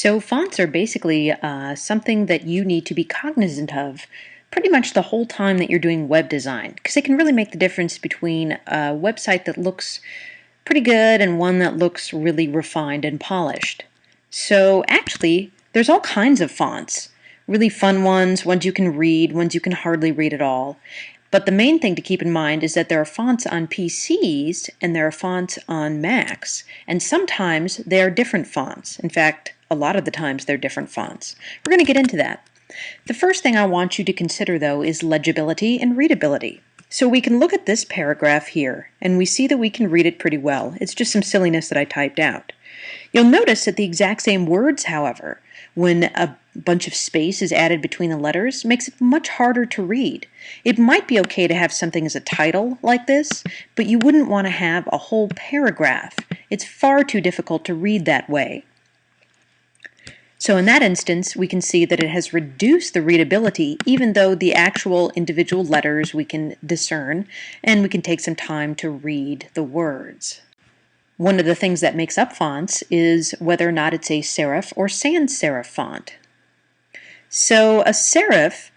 So fonts are basically something that you need to be cognizant of pretty much the whole time that you're doing web design, because they can really make the difference between a website that looks pretty good and one that looks really refined and polished. So actually, there's all kinds of fonts. Really fun ones you can read, ones you can hardly read at all. But the main thing to keep in mind is that there are fonts on PCs and there are fonts on Macs, and sometimes they are different fonts. In fact, a lot of the times they're different fonts. We're going to get into that. The first thing I want you to consider, though, is legibility and readability. So we can look at this paragraph here, and we see that we can read it pretty well. It's just some silliness that I typed out. You'll notice that the exact same words, however, when a bunch of space is added between the letters, makes it much harder to read. It might be okay to have something as a title like this, but you wouldn't want to have a whole paragraph. It's far too difficult to read that way. So in that instance, we can see that it has reduced the readability, even though the actual individual letters we can discern, and we can take some time to read the words. One of the things that makes up fonts is whether or not it's a serif or sans-serif font. So a serif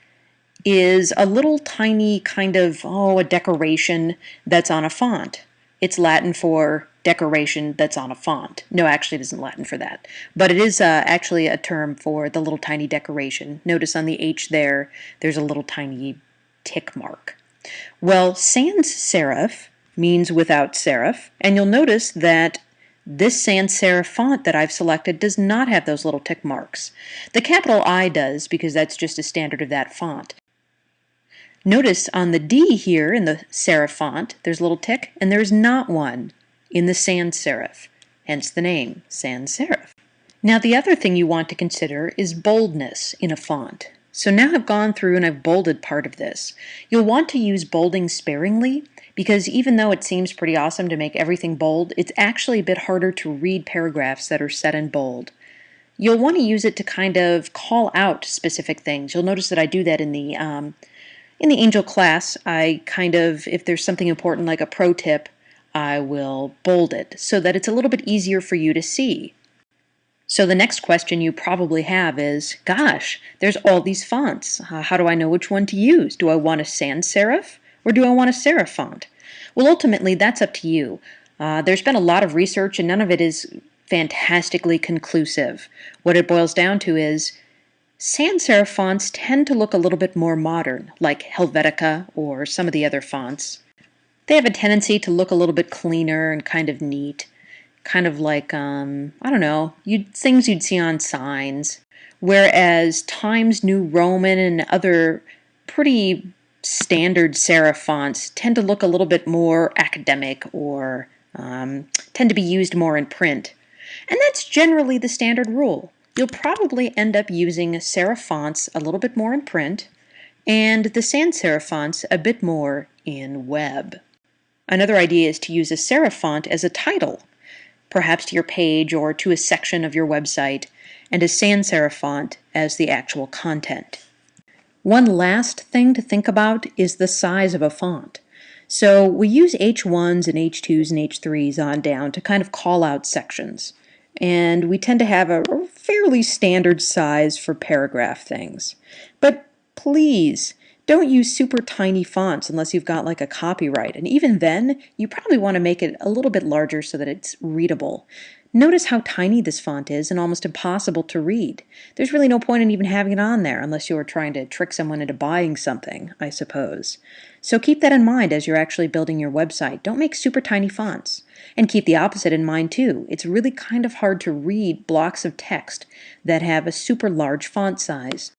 is a little tiny kind of, a decoration that's on a font. It's Latin for decoration that's on a font. No, actually it isn't Latin for that. But it is actually a term for the little tiny decoration. Notice on the H there's a little tiny tick mark. Well, sans-serif means without serif, and you'll notice that this sans-serif font that I've selected does not have those little tick marks. The capital I does, because that's just a standard of that font. Notice on the D here in the serif font, there's a little tick, and there's not one in the sans-serif, hence the name, sans-serif. Now the other thing you want to consider is boldness in a font. So now I've gone through and I've bolded part of this. You'll want to use bolding sparingly, because even though it seems pretty awesome to make everything bold, it's actually a bit harder to read paragraphs that are set in bold. You'll want to use it to kind of call out specific things. You'll notice that I do that in the Angel class. I kind of, if there's something important like a pro tip, I will bold it so that it's a little bit easier for you to see. So the next question you probably have is, gosh, there's all these fonts. How do I know which one to use? Do I want a sans-serif or do I want a serif font? Well, ultimately, that's up to you. There's been a lot of research and none of it is fantastically conclusive. What it boils down to is sans-serif fonts tend to look a little bit more modern, like Helvetica or some of the other fonts. They have a tendency to look a little bit cleaner and kind of neat, kind of like, I don't know, things you'd see on signs. Whereas Times New Roman and other pretty standard serif fonts tend to look a little bit more academic or tend to be used more in print. And that's generally the standard rule. You'll probably end up using serif fonts a little bit more in print and the sans-serif fonts a bit more in web. Another idea is to use a serif font as a title, perhaps to your page or to a section of your website, and a sans-serif font as the actual content. One last thing to think about is the size of a font. So we use H1s and H2s and H3s on down to kind of call out sections. And we tend to have a fairly standard size for paragraph things. But please, don't use super tiny fonts unless you've got like a copyright. And even then, you probably want to make it a little bit larger so that it's readable. Notice how tiny this font is and almost impossible to read. There's really no point in even having it on there unless you're trying to trick someone into buying something, I suppose. So keep that in mind as you're actually building your website. Don't make super tiny fonts. And keep the opposite in mind too. It's really kind of hard to read blocks of text that have a super large font size.